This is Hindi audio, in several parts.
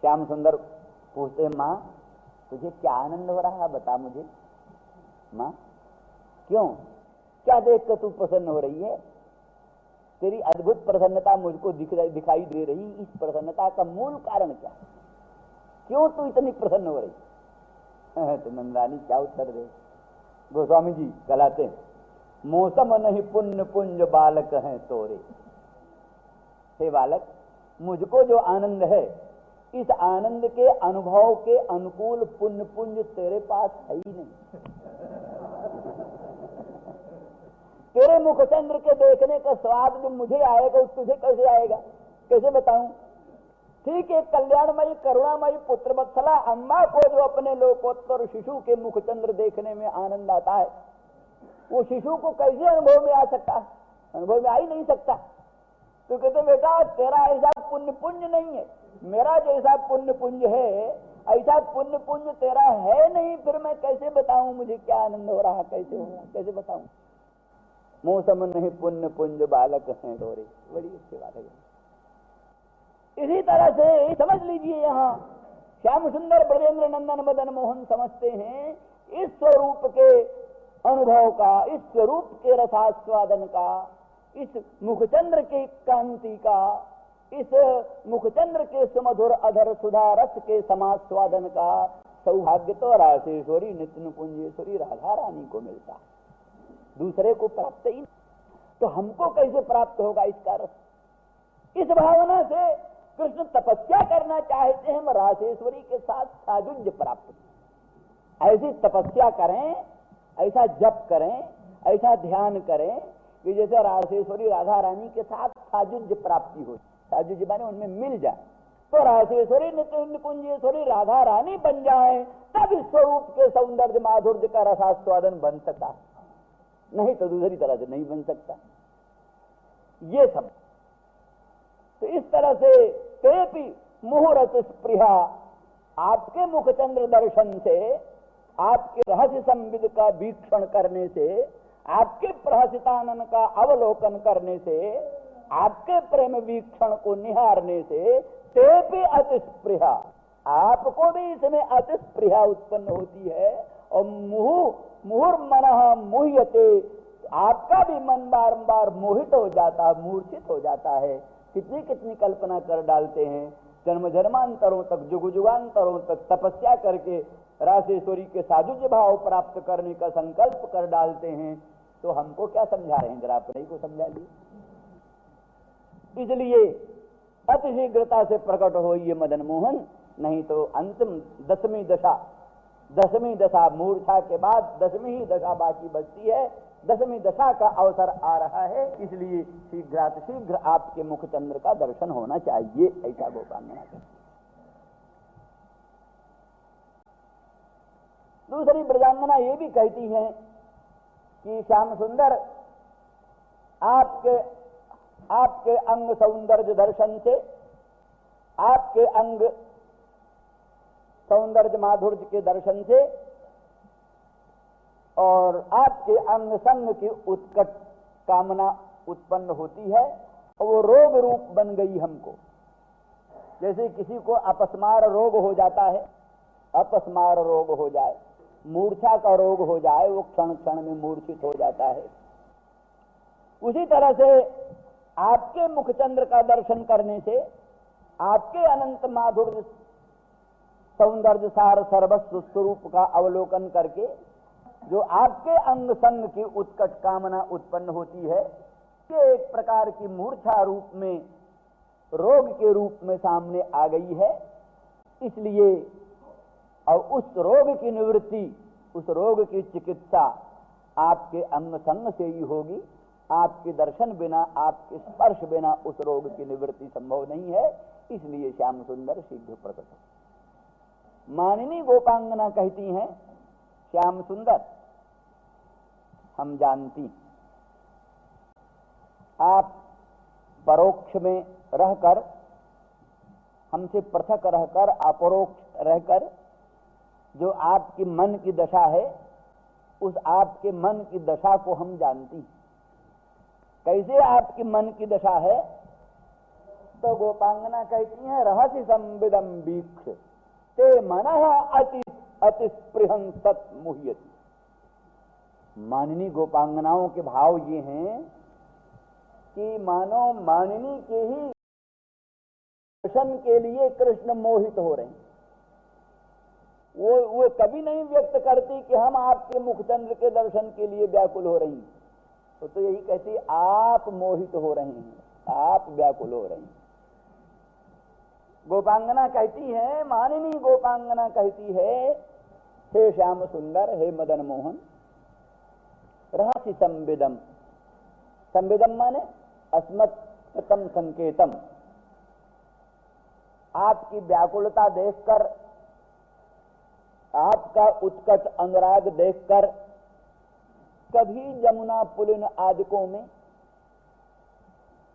श्याम सुंदर पूछते, माँ तुझे क्या आनंद हो रहा है, बता मुझे। माँ क्यों, क्या देख कर तू प्रसन्न हो रही है? तेरी अद्भुत प्रसन्नता मुझको दिखाई दे रही, इस प्रसन्नता का मूल कारण क्या, क्यों तू इतनी प्रसन्न हो रही? तो नंदरानी क्या उत्तर दे? गोस्वामी जी कहलाते हैं, मौसम नहीं पुण्य पुंज बालक हैं तोरे। हे बालक, मुझको जो आनंद है, इस आनंद के अनुभव के अनुकूल पुण्य पुंज तेरे पास है ही नहीं। तेरे मुखचंद्र के देखने का स्वाद जो मुझे आएगा, तुझे कैसे आएगा, कैसे बताऊं? ठीक है, कल्याणमयी करुणामयी पुत्र वत्सला अम्मा को जो अपने लोकोत्तर शिशु के मुखचंद्र देखने में आनंद आता है, वो शिशु को कैसे अनुभव में आ सकता है? अनुभव में आ ही नहीं सकता। तो कहते बेटा तेरा ऐसा पुण्य पुंज नहीं है, मेरा जैसा पुण्य पुंज है ऐसा पुण्य पुंज तेरा है नहीं, फिर मैं कैसे बताऊं मुझे क्या आनंद हो रहा, कैसे हो रहा, कैसे बताऊं? मौसम नहीं पुण्य पुंज बालक हैं डोरे। बड़ी अच्छी बात है। इसी तरह से समझ लीजिए, यहाँ श्याम सुंदर ब्रजेंद्र नंदन मदन मोहन समझते हैं इस स्वरूप के अनुभव का, इस स्वरूप के रसास्वादन का, इस मुखचंद्र की कांति का, इस मुखचंद्र के सुमधुर अधर सुधा रस के समास्वादन का सौभाग्य तो रासेश्वरी नित्य निकुंजेश्वरी राधा रानी को मिलता, दूसरे को प्राप्त ही। तो हमको कैसे प्राप्त होगा इसका रस? इस भावना से कृष्ण तपस्या करना चाहते हैं, हम रासेश्वरी के साथ साजुज्य प्राप्त, ऐसी तपस्या करें, ऐसा जप करें, ऐसा ध्यान करें कि जैसे रासेश्वरी राधा रानी के साथ साजुज्य प्राप्ति हो, साजुज्य माने उनमें मिल जाए, तो रासेश्वरी नित्य निकुंजेश्वरी राधा रानी बन जाए, तब इस स्वरूप के सौंदर्य माधुर्य का रसास्वादन बन सकता है, नहीं तो दूसरी तरह से नहीं बन सकता। ये सब तो इस तरह से तेपि मुहुरत स्पृहा, आपके मुखचंद्र दर्शन से, आपके रहस्य संविद का वीक्षण करने से, आपके प्रहसितानन का अवलोकन करने से, आपके प्रेम वीक्षण को निहारने से तेपि अतिस्पृहा, आपको भी इसमें अतिस्पृहा उत्पन्न होती है। और मुहुर्मनः मुह्यते, आपका भी मन बारंबार मोहित हो जाता, मूर्छित हो जाता है। कितनी कितनी कल्पना कर डालते हैं, जन्म जन्मांतरों तक, जुग जुगांतरों तक तपस्या करके रासेश्वरी के साजुज्य भाव प्राप्त करने का संकल्प कर डालते हैं। तो हमको क्या समझा रहे हैं, जरा अपने को समझा ली। इसलिए अतिशीघ्रता से प्रकट हो ये मदन मोहन, नहीं तो अंतिम दसवीं दशा मूर्छा के बाद 10वीं ही दशा बाकी बचती है, 10वीं दशा का अवसर आ रहा है। इसलिए शीघ्र आपके मुखचंद्र का दर्शन होना चाहिए, ऐसा गोपांगना है। दूसरी ब्रजांगना ये भी कहती है कि श्याम सुंदर आपके अंग सौंदर्य दर्शन से, आपके अंग सौंदर्य माधुर्य के दर्शन से और आपके अंग संग की उत्कट कामना उत्पन्न होती है, और वो रोग रूप बन गई हमको। जैसे किसी को अपस्मार रोग हो जाता है, अपस्मार रोग हो जाए, मूर्छा का रोग हो जाए, वो क्षण क्षण में मूर्छित हो जाता है। उसी तरह से आपके मुखचंद्र का दर्शन करने से, आपके अनंत माधुर्य सौंदर्य सार सर्वस्व स्वरूप का अवलोकन करके जो आपके अंग संग की उत्कट कामना उत्पन्न होती है, ये एक प्रकार की मूर्छा रूप में, रोग के रूप में सामने आ गई है। इसलिए और उस रोग की निवृत्ति, उस रोग की चिकित्सा आपके अंग संग से ही होगी। आपके दर्शन बिना, आपके स्पर्श बिना उस रोग की निवृत्ति संभव नहीं है। इसलिए श्याम सुंदर शीघ्र प्रकट हो। मानिनी गोपांगना कहती हैं, श्याम सुंदर हम जानती, आप परोक्ष में रहकर, हमसे पृथक रहकर, अपरोक्ष रहकर जो आपकी मन की दशा है, उस आपके मन की दशा को हम जानती। कैसे आपकी मन की दशा है? तो गोपांगना कहती हैं रहस्य संविदम वीक्ष ते मनः अति अति स्पृहं सत मुह्यति। मानिनी गोपांगनाओं के भाव ये हैं कि मानो मानिनी के ही दर्शन के लिए कृष्ण मोहित हो रहे हैं। वो कभी नहीं व्यक्त करती कि हम आपके मुखचंद्र के दर्शन के लिए व्याकुल हो रही हैं। तो यही कहती आप मोहित हो रहे हैं, आप व्याकुल हो रहे हैं। गोपांगना कहती है, मानिनी गोपांगना कहती है, हे श्याम सुंदर, हे मदन मोहन, रहस्य संविदम। संविदम माने अस्मत्कृतम संकेतम। आपकी व्याकुलता देखकर, आपका उत्कट अनुराग देखकर कभी जमुना पुलिन आदिकों में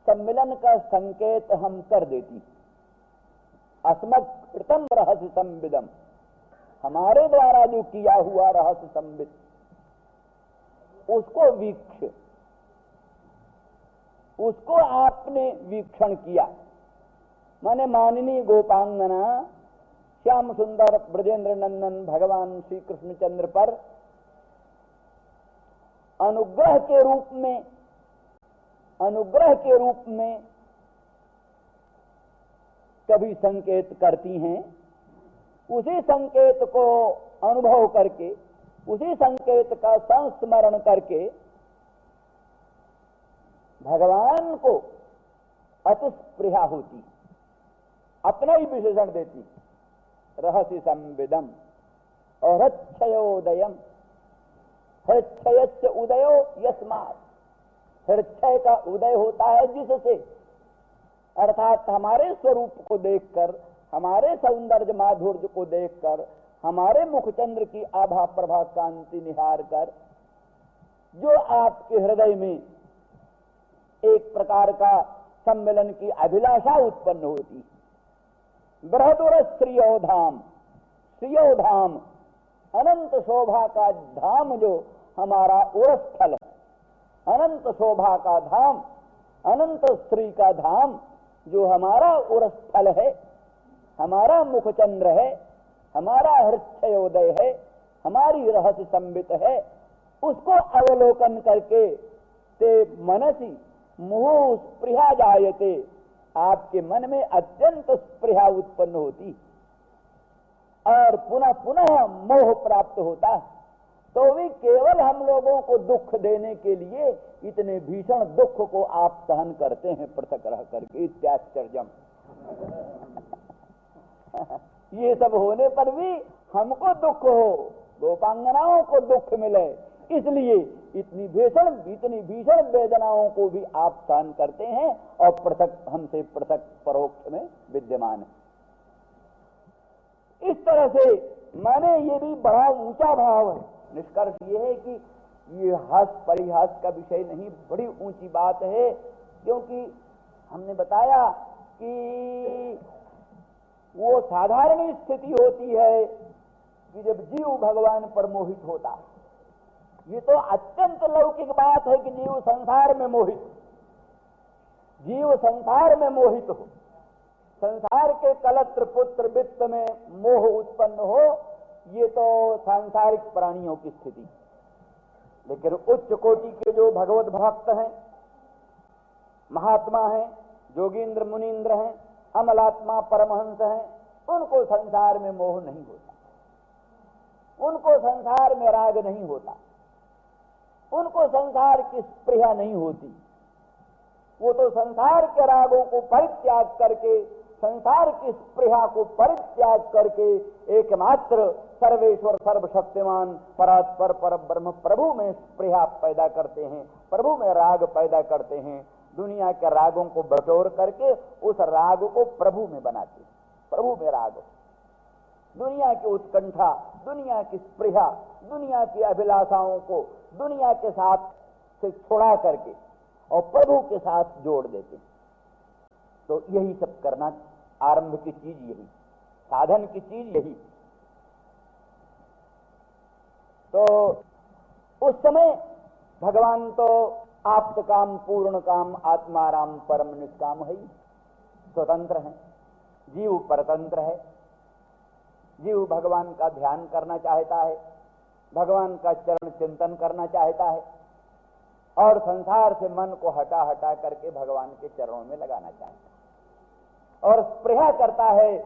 सम्मिलन का संकेत हम कर देती। अस्मत्कृतम रहस्य संविदम, हमारे द्वारा जो किया हुआ रहस्य संविद, उसको वीक्ष, उसको आपने वीक्षण किया। माने मानिनी गोपांगना श्याम सुंदर ब्रजेंद्र नंदन भगवान श्री कृष्णचंद्र पर अनुग्रह के रूप में कभी संकेत करती हैं। उसी संकेत को अनुभव करके, उसी संकेत का संस्मरण करके भगवान को अति स्पृहा होती, अपना ही विशेषण देती। रहस्य संविदम और हृच्छयोदयम, हृच्छयस्य उदयो यस्मात्, हृच्छय का उदय होता है जिससे, अर्थात हमारे स्वरूप को देखकर, हमारे सौंदर्य माधुर्य को देखकर, हमारे मुखचंद्र की आभा प्रभा कांति निहार कर जो आपके हृदय में एक प्रकार का सम्मेलन की अभिलाषा उत्पन्न होती। बृहदुर श्रियोधाम, श्रियोधाम अनंत शोभा का धाम जो हमारा उरस्थल है, अनंत शोभा का धाम, अनंत श्री का धाम जो हमारा उरस्थल है, हमारा मुखचंद्र है, हमारा हृच्छयोदय है, हमारी रहस्य संवित है, उसको अवलोकन करके ते मनसी मुहुः स्पृहा जायते, आपके मन में अत्यंत स्पृहा उत्पन्न होती और पुनः पुनः मोह प्राप्त होता। तो भी केवल हम लोगों को दुख देने के लिए इतने भीषण दुख को आप सहन करते हैं पृथक रह करके। इत्याश्चर्यम। ये सब होने पर भी हमको दुख हो, गोपांगनाओं को दुख मिले, इसलिए इतनी भीषण वेदनाओं को भी आप सहन करते हैं और पृथक, हमसे पृथक परोक्ष में विद्यमान है। इस तरह से माने ये भी बड़ा ऊंचा भाव है। निष्कर्ष ये है कि ये हास परिहास का विषय नहीं, बड़ी ऊंची बात है। क्योंकि हमने बताया कि वो साधारण स्थिति होती है कि जब जीव भगवान पर मोहित होता है। ये तो अत्यंत लौकिक बात है कि जीव संसार में मोहित, जीव संसार में मोहित हो, संसार के कलत्र पुत्र वित्त में मोह उत्पन्न हो, ये तो सांसारिक प्राणियों की स्थिति। लेकिन उच्च कोटि के जो भगवत भक्त हैं, महात्मा हैं, जोगींद्र मुनींद्र हैं, अमलात्मा परमहंस हैं, उनको संसार में मोह नहीं होता, उनको संसार में राग नहीं होता, उनको संसार की स्पृहा नहीं होती। वो तो संसार के रागों को परित्याग करके, संसार की स्पृहा को परित्याग करके एकमात्र सर्वेश्वर सर्वशक्तिमान परात्पर पर ब्रह्म प्रभु में स्पृहा पैदा करते हैं, प्रभु में राग पैदा करते हैं। दुनिया के रागों को बटोर करके उस राग को प्रभु में बनाते हैं, प्रभु में राग। दुनिया की उत्कंठा, दुनिया की स्पृहा, दुनिया की अभिलाषाओं को दुनिया के साथ से छुड़ा करके और प्रभु के साथ जोड़ देते। तो यही सब करना, आरंभ की चीज यही, साधन की चीज यही। तो उस समय भगवान तो आप्त काम पूर्ण काम आत्माराम परम निष्काम है। स्वतंत्र हैं, जीव परतंत्र है। जीव भगवान का ध्यान करना चाहता है, भगवान का चरण चिंतन करना चाहता है और संसार से मन को हटा हटा करके भगवान के चरणों में लगाना चाहता है और स्पृहा करता है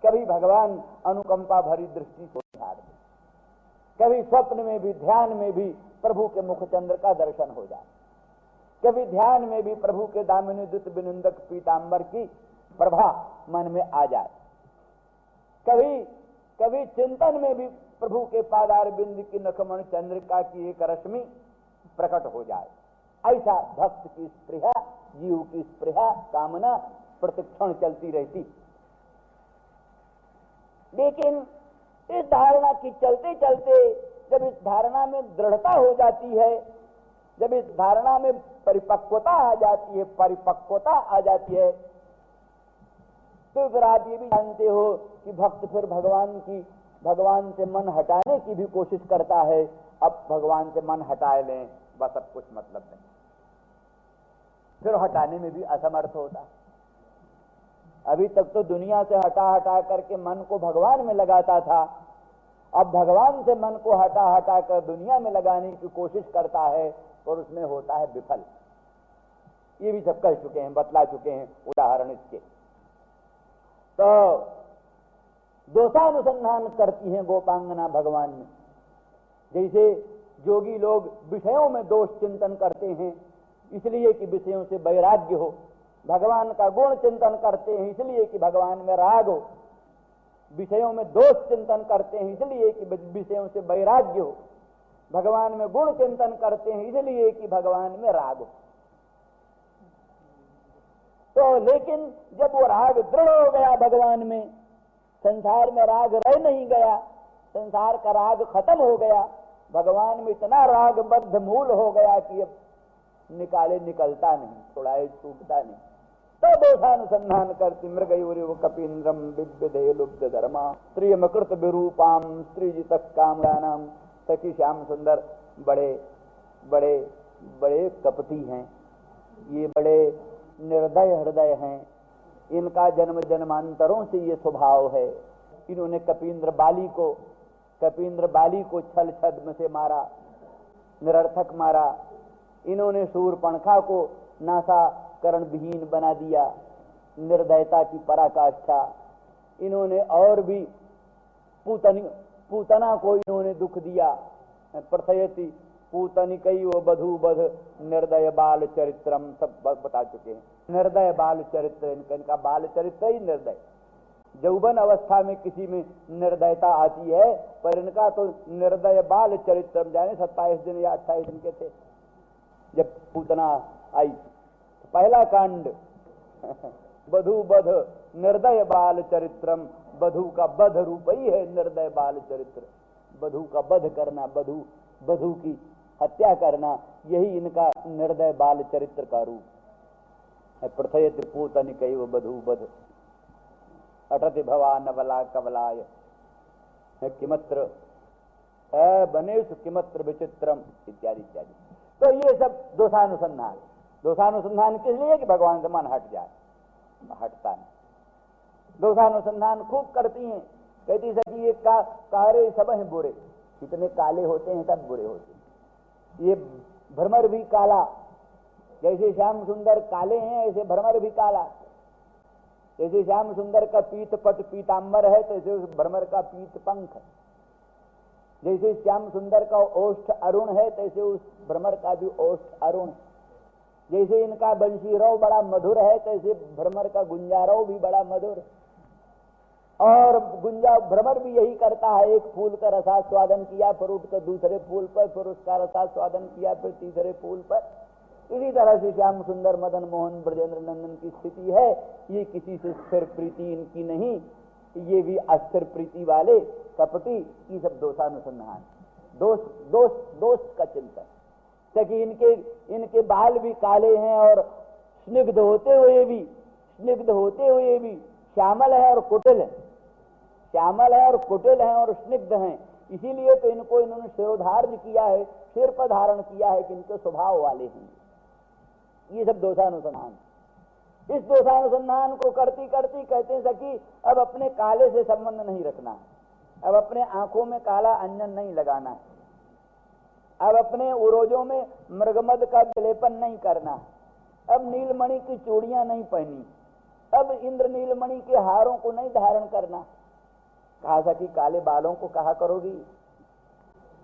कभी भगवान अनुकंपा भरी दृष्टि को झाड़ दे, कभी स्वप्न में भी ध्यान में भी प्रभु के मुखचंद्र का दर्शन हो जाए, कभी ध्यान में भी प्रभु के दामिनी दुत विनिंदक पीतांबर की प्रभा मन में आ जाए, कभी कभी चिंतन में भी प्रभु के पादार बिंद की नखमण चंद्रिका की एक रश्मि प्रकट हो जाए। ऐसा भक्त की स्पृहा, जीव की स्पृहा, कामना प्रतिक्षण चलती रहती। लेकिन इस धारणा की चलते चलते जब इस धारणा में दृढ़ता हो जाती है, जब इस धारणा में परिपक्वता आ जाती है, परिपक्वता आ जाती है, तो फिर आप ये भी जानते हो कि भक्त फिर भगवान से मन हटाने की भी कोशिश करता है। अब भगवान से मन हटाए लें, बस अब कुछ मतलब नहीं, फिर हटाने में भी असमर्थ होता। अभी तक तो दुनिया से हटा हटा करके मन को भगवान में लगाता था, अब भगवान से मन को हटा हटा कर दुनिया में लगाने की कोशिश करता है और उसमें होता है विफल। ये भी सब कह चुके हैं, बतला चुके हैं उदाहरण इसके। तो दोषानुसंधान करती हैं गोपांगना भगवान में। जैसे योगी लोग विषयों में दोष चिंतन करते हैं इसलिए कि विषयों से वैराग्य हो, भगवान का गुण चिंतन करते हैं इसलिए कि भगवान में राग हो, विषयों में दोष चिंतन करते हैं इसलिए कि विषयों से वैराग्य हो, भगवान में गुण चिंतन करते हैं इसलिए कि भगवान में राग हो। तो लेकिन जब वो राग दृढ़ हो गया भगवान में, संसार में राग रह नहीं गया, संसार का राग खत्म हो गया, भगवान में इतना राग बद्ध मूल हो गया कि अब निकाले निकलता नहीं, छुड़ाए छूटता नहीं। तो दोषानुसंधान करती मृगयुरिव कपीन्द्रम विद्यधे लुब्ध धर्मा स्त्रियमकृत विरूपाम स्त्रीजित कामरानाम। सखी श्याम सुंदर बड़े बड़े बड़े कपटी हैं, ये बड़े निर्दय हृदय हैं, इनका जन्म जन्मांतरों से ये स्वभाव है। इन्होंने कपीन्द्र बाली को छल छद्म से मारा, निरर्थक मारा। इन्होंने शूरपणखा को नासा करण विहीन बना दिया, निर्दयता की पराकाष्ठा। इन्होंने और भी पूतना को इन्होंने दुख दिया। प्रथयति पूतनिकई वो बधू बध निर्दय बाल चरित्रम, सब बता चुके हैं। निर्दय बाल चरित्र, इनका बाल चरित्र ही निर्दय। यौवन अवस्था में किसी में निर्दयता आती है, पर इनका तो निर्दय बाल चरित्र। जाने 27 दिन या 28 दिन के थे जब पूतना आई। पहला कांड बधू बध निर्दय बाल चरित्रम, बधू का बध रूप ही है निर्दय बाल चरित्र। बधू का बध करना, बधू की हत्या करना, यही इनका निर्दय बाल चरित्र का रूप है। प्रथयति पूतनिकैव बधू बध अटति भवा नवला कवलाय किमत्र बनेषु किमत्र विचित्रम इत्यादि इत्यादि। तो ये सब दोषानुसंधान। दोषानुसंधान किस लिए? कि भगवान से मन हट जाए, हटता नहीं। दोषानुसंधान खूब करती हैं। कहती सकी ये कारे सब हैं बुरे, इतने काले होते हैं सब बुरे होते हैं। ये भ्रमर भी काला, जैसे श्याम सुंदर काले हैं ऐसे भ्रमर भी काला। जैसे श्याम सुंदर का पीत पट पीतांबर है तैसे उस भ्रमर का पीत पंख है। जैसे श्याम सुंदर का ओष्ठ अरुण है तैसे उस भ्रमर का भी ओष्ठ अरुण है। जैसे इनका बंशीरव बड़ा मधुर है तैसे भ्रमर का गुंजारव भी बड़ा मधुर है। और भ्रमर भी यही करता है, एक फूल का रसास्वादन किया, फिर उठकर दूसरे फूल पर, फिर उसका रसास्वादन किया, फिर तीसरे फूल पर। इसी तरह से श्याम सुंदर मदन मोहन ब्रजेंद्र नंदन की स्थिति है। ये किसी से स्थिर प्रीति इनकी नहीं, ये भी अस्थिर प्रीति वाले कपटी। ये सब दोषानुसंधान, दोष का चिंतन। क्योंकि इनके बाल भी काले हैं और स्निग्ध होते हुए भी श्यामल है और कुटिल है, श्यामल है और कुटिल है और स्निग्ध हैं। इसीलिए तो इन्होंने शिरोधार्य किया है, सिर पर धारण किया है कि इनके स्वभाव वाले हैं। ये सब दोषानुसंधान। इस दोषानुसंधान को करती करती कहते हैं सखी अब अपने काले से संबंध नहीं रखना है, अब अपने आंखों में काला अंजन नहीं लगाना है, अब अपने उरोजों में मृगमद का विलेपन नहीं करना है, अब नीलमणि की चूड़ियां नहीं पहनी, अब इंद्र नीलमणि के हारों को नहीं धारण करना। कहा सखी काले बालों को कहा करोगी?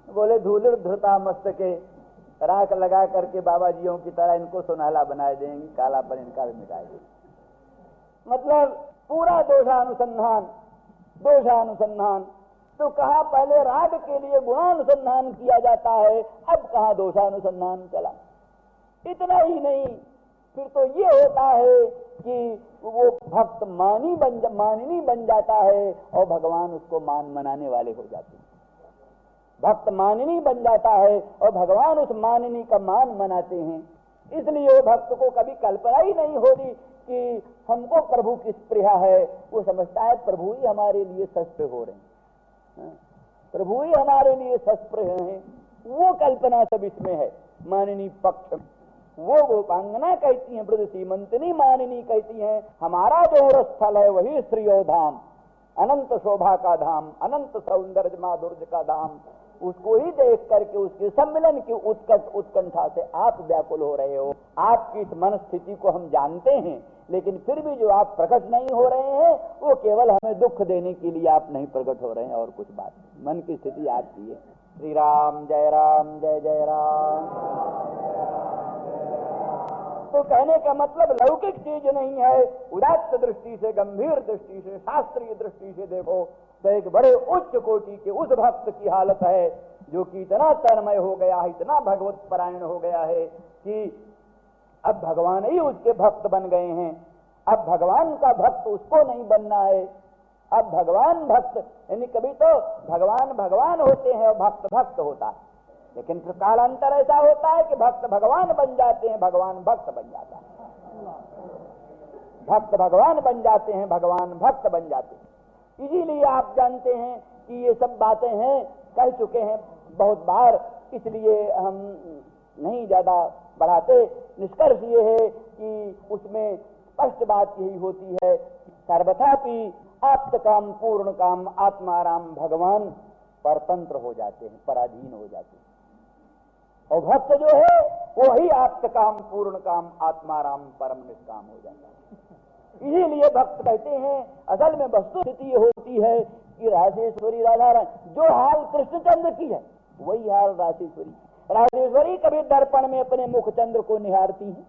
बोले धूलिर धृता मस्तके, राख लगा करके बाबा जियों की तरह इनको सुनहला बना देंगे, काला पर इनका भी मिटा देंगे। मतलब पूरा दोषानुसंधान दोषानुसंधान। तो कहा पहले राग के लिए गुणानुसंधान किया जाता है, अब कहा दोषानुसंधान चला। इतना ही नहीं, फिर तो ये होता है कि वो भक्त मानिनी बन जाता है और भगवान उसको मनाने वाले हो जाते हैं। भक्त मानिनी बन जाता है और भगवान उस मानिनी का मान मनाते हैं। इसलिए वो भक्त को कभी कल्पना ही नहीं होती कि हमको प्रभु की स्पृहा है। वो समझता है प्रभु ही हमारे लिए सस्प्रिय हो रहे हैं, प्रभु ही हमारे लिए सस्प्रिय हैं। वो कल्पना सब इसमें है। मानिनी पक्ष में वो गोपांगना कहती हैं, ब्रज सीमंतनी मानिनी कहती हैं, हमारा जो स्थल है वही श्रीयो धाम, अनंत शोभा का धाम, अनंत सौंदर्य माधुर्य का धाम। उसको ही देख करके उसके सम्मिलन की उत्कंठा से आप व्याकुल हो रहे हो। आपकी इस मन स्थिति को हम जानते हैं, लेकिन फिर भी जो आप प्रकट नहीं हो रहे हैं वो केवल हमें दुख देने के लिए आप नहीं प्रकट हो रहे हैं, और कुछ बात नहीं। मन की स्थिति आपकी है। श्री राम जय जय राम। तो कहने का मतलब लौकिक चीज नहीं है, उदात्त दृष्टि से, गंभीर दृष्टि से, शास्त्रीय दृष्टि से देखो तो एक बड़े उच्च कोटि के उस भक्त की हालत है जो कि इतना तन्मय हो गया है, इतना भगवत परायण हो गया है कि अब भगवान ही उसके भक्त बन गए हैं। अब भगवान का भक्त उसको नहीं बनना है। अब भगवान भक्त, यानी कभी तो भगवान भगवान होते हैं और भक्त भक्त होता है, लेकिन फिर कालांतर ऐसा होता है कि भक्त भगवान बन जाते हैं, भगवान भक्त बन जाता है। भक्त भगवान बन जाते हैं, भगवान भक्त बन जाते हैं। इसीलिए आप जानते हैं कि ये सब बातें हैं, कह चुके हैं बहुत बार, इसलिए हम नहीं ज्यादा बढ़ाते। निष्कर्ष ये है कि उसमें स्पष्ट बात यही होती है, सर्वथापि आप्त काम पूर्ण काम आत्माराम भगवान परतंत्र हो जाते हैं, पराधीन हो जाते हैं। और भक्त जो है वही आप्त काम पूर्ण काम आत्माराम परम निष्काम हो जाता है। इसीलिए भक्त कहते हैं, असल में वस्तु स्थिति होती है कि राजेश्वरी राधा रानी, जो हाल कृष्णचंद्र की है वही हाल राजेश्वरी। राजेश्वरी कभी दर्पण में अपने मुख चंद्र को निहारती हैं,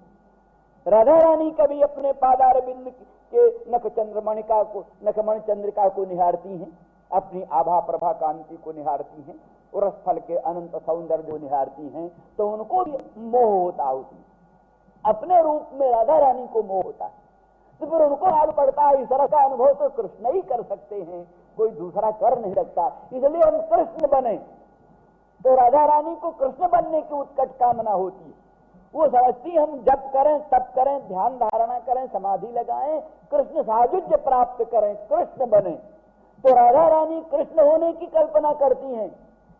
राधा रानी कभी अपने पादार बिंद के नख चंद्रमणिका को, नखमण चंद्रिका को निहारती हैं, अपनी आभा प्रभा कांति को निहारती हैं, और स्थल के अनंत सौंदर्य को निहारती हैं। तो उनको भी मोह होता है उसमें, अपने रूप में राधा रानी को मोह होता है। तो फिर उनको हाल पड़ता है, इस तरह का अनुभव तो कृष्ण ही कर सकते हैं, कोई दूसरा कर नहीं सकता, इसलिए हम कृष्ण बने। तो राधा रानी को कृष्ण बनने की उत्कट कामना होती है। वो समझती हम जप करें, तप करें, ध्यान धारणा करें, समाधि लगाएं, कृष्ण सायुज्य प्राप्त करें, कृष्ण बने। तो राधा रानी कृष्ण होने की कल्पना करती हैं,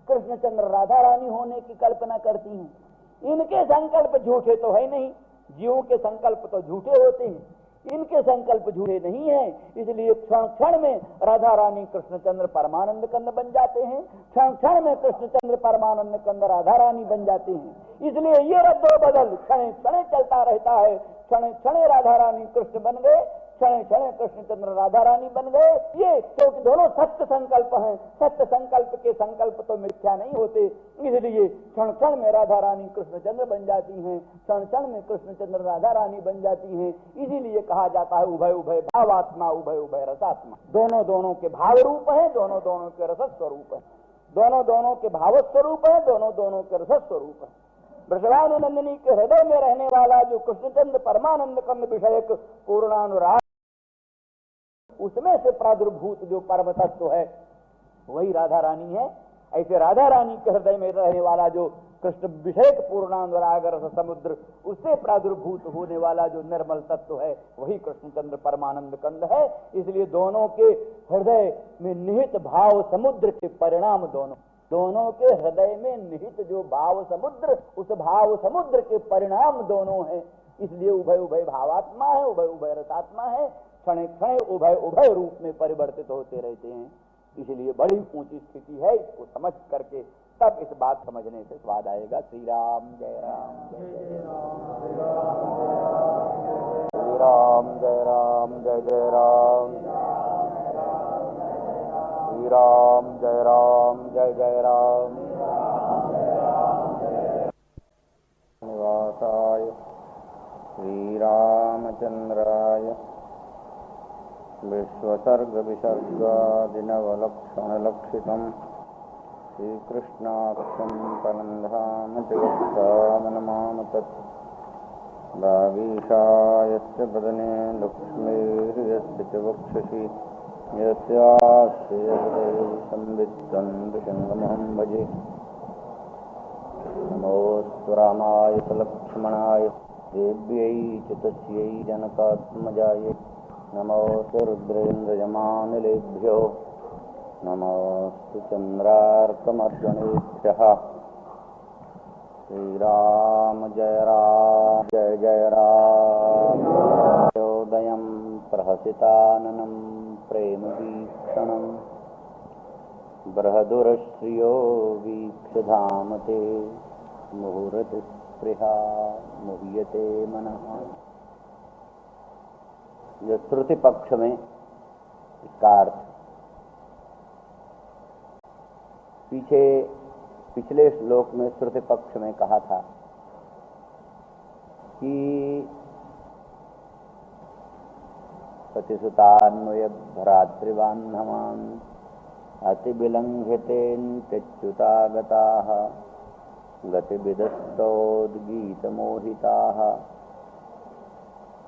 कृष्णचंद्र राधा रानी होने की कल्पना करती हैं। इनके संकल्प झूठे तो है नहीं, जीवों के संकल्प तो झूठे होते हैं, इनके संकल्प झूठे नहीं है। इसलिए क्षण क्षण में राधा रानी कृष्णचंद्र परमानंद कंद बन जाते हैं, क्षण क्षण में कृष्णचंद्र परमानंद कंद राधा रानी बन जाते हैं। इसलिए ये रद्दो बदल क्षण क्षण चलता रहता है। क्षण क्षण राधा रानी कृष्ण बन गए, क्षण क्षण कृष्णचंद्र राधा रानी बन गए। ये क्योंकि दोनों सत्य संकल्प हैं, सत्य संकल्प के संकल्प तो मिथ्या नहीं होते। इसलिए क्षण क्षण में राधा रानी कृष्णचंद्र बन जाती हैं, क्षण क्षण में कृष्णचंद्र राधा रानी बन जाती हैं। इसीलिए कहा जाता है उभय उभय भावात्मा, उभय उभय रसात्मा। दोनों दोनों के भाव रूप है, दोनों दोनों के रस स्वरूप है, दोनों दोनों के भाव स्वरूप है, दोनों दोनों के रस स्वरूप है। वृषभानुनंदिनी के हृदय में रहने वाला जो कृष्णचंद्र परमानंद कंद विषयक पूर्णानुराग, उसमें से प्रादुर्भूत जो परम तत्व है वही राधा रानी है। ऐसे राधा रानी के हृदय में रहने वाला जो कृष्ण विषयक पूर्णानुराग रस समुद्र, उससे प्रादुर्भूत होने वाला जो निर्मल तत्व है वही कृष्णचंद्र परमानंद कंद है। इसलिए दोनों के हृदय में निहित भाव समुद्र के परिणाम, दोनों के हृदय में निहित जो भाव समुद्र, उस भाव समुद्र के परिणाम दोनों हैं। इसलिए उभय उभय भावात्मा है, उभय उभय रसात्मा है, क्षण क्षण उभय उभय रूप में परिवर्तित होते रहते हैं। इसलिए बड़ी ऊंची स्थिति है, इसको समझ करके तब इस बात समझने से स्वाद आएगा। श्री राम जय राम जय जय राम, श्री राम जय राम जय जय राम, श्री राम जय राम जय जय राम। निवासाय श्री रामचंद्राय विश्वसर्ग विसर्गादिनवलक्षणलक्षितम् श्रीकृष्णाख्यं परन्धाम जगत्तामनमाम तत् वागीशायस्य वदने लक्ष्मीः यस्य च वक्षसि यस्यास्ते हृदये संवित्तं नृसिंहमहं भजे। नमोऽस्तु रामाय च लक्ष्मणाय देव्यै च तस्यै जनकात्मजायै। नमोऽस्तु रुद्रेन्द्रयमानिलेभ्यो नमोऽस्तु चन्द्रार्कमर्जनेभ्यः। श्रीराम जय जय राम। उदयं प्रहसिताननं प्रेमवीक्षणं बृहदुरश्रियो वीक्षधाम ते मुहुरतिस्पृहा मुह्यते मनः। जो श्रुति पक्ष में इसका अर्थ पिछले श्लोक में श्रुति पक्ष में कहा था कि पतिसुतान्वय भ्रातृबान्धवान् अतिविलङ्घितेऽन्त्यच्युतागताः गतिविदस्तोद्गीतमोहिताः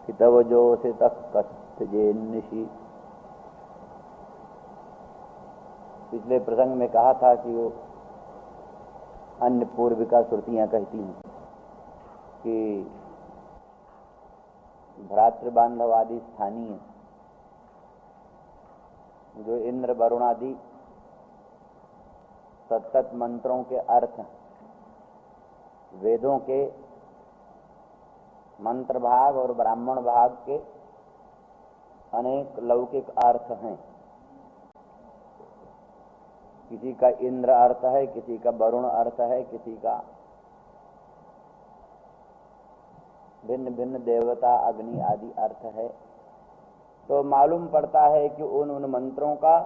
हितवजोषितः कस्थजेन्निशि। पिछले प्रसंग में कहा था कि वो अन्य पूर्विका श्रुतियां कहती हैं कि भ्रातृबांधवादि स्थानीय जो इंद्र वरुणादि सतत मंत्रों के अर्थ वेदों के मंत्र भाग और ब्राह्मण भाग के अनेक लौकिक अर्थ हैं। किसी का इंद्र अर्थ है, किसी का वरुण अर्थ है, किसी का भिन्न भिन्न देवता अग्नि आदि अर्थ है। तो मालूम पड़ता है कि उन मंत्रों का,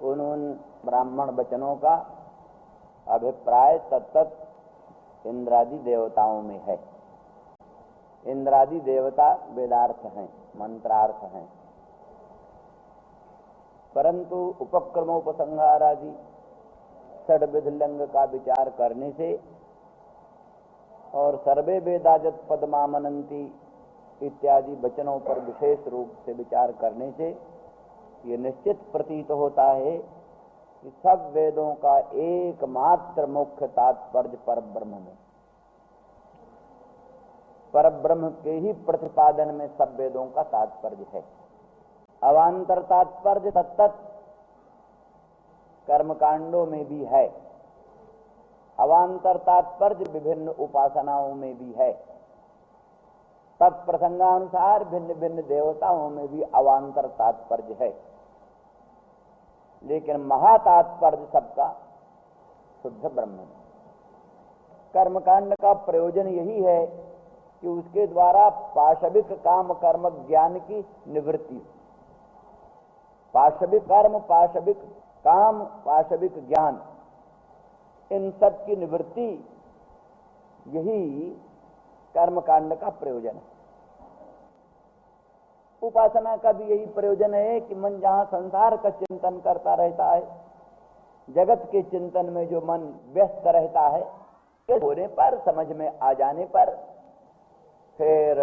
उन ब्राह्मण वचनों का अभिप्राय तत्त इंद्रादि देवताओं में है। इंद्रादि देवता वेदार्थ हैं, मंत्रार्थ हैं, परंतु उपक्रमोपसंहार आदि षड्विध लिंग का विचार करने से और सर्वे वेदाजत पदमामनंती इत्यादि वचनों पर विशेष रूप से विचार करने से ये निश्चित प्रतीत होता है कि सब वेदों का एकमात्र मुख्य तात्पर्य परब्रह्म में, परब्रह्म के ही प्रतिपादन में सब वेदों का तात्पर्य है। अवांतर तात्पर्य तत्त कर्मकांडों में भी है, अवांतर तात्पर्य विभिन्न उपासनाओं में भी है, तत्प्रसंगानुसार भिन्न भिन्न देवताओं में भी अवांतर तात्पर्य है। लेकिन महातात्पर्य सबका शुद्ध ब्रह्म है। कर्मकांड का प्रयोजन यही है कि उसके द्वारा पाशविक काम कर्म ज्ञान की निवृत्ति, पाशविक कर्म, पाशविक काम, पाशविक ज्ञान, इन सब की निवृत्ति यही कर्मकांड का प्रयोजन है। उपासना का भी यही प्रयोजन है कि मन जहां संसार का चिंतन करता रहता है, जगत के चिंतन में जो मन व्यस्त रहता है, होने पर, समझ में आ जाने पर फिर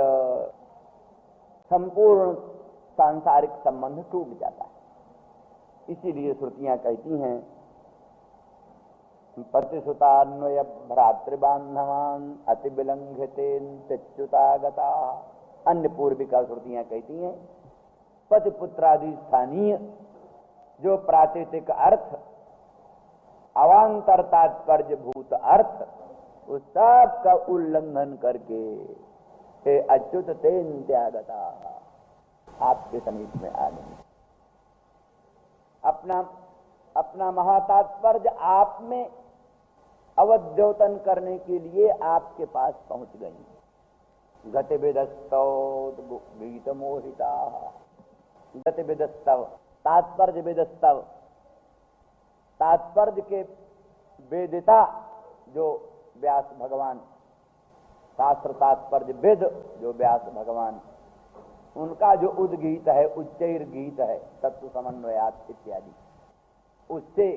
संपूर्ण सांसारिक संबंध टूट जाता है। इसीलिए श्रुतियां कहती हैं पतिसुतान्वय भ्रातृबांधवान् अति विलंघितेऽन्त्यच्युतागता। अन्य पूर्विका श्रुतियां कहती हैं पति पुत्रादि स्थानीय जो प्राकृतिक अर्थ, अवांतर तात्पर्य भूत अर्थ, उस सब का उल्लंघन करके हे अच्युत तेन त्यागता, आपके समीप में आ गए। अपना महातात्पर्य आप में अवद्योतन करने के लिए आपके पास पहुंच गई। गतिविदस्तव गीत मोहिता, गतिविदस्तव तात्पर्य विदस्तव, तात्पर्य के वेदिता जो व्यास भगवान, शास्त्र तात्पर्य वेद जो व्यास भगवान, उनका जो उद्गीत है, उच्चैर गीत है, तत्व समन्वयात इत्यादि, उससे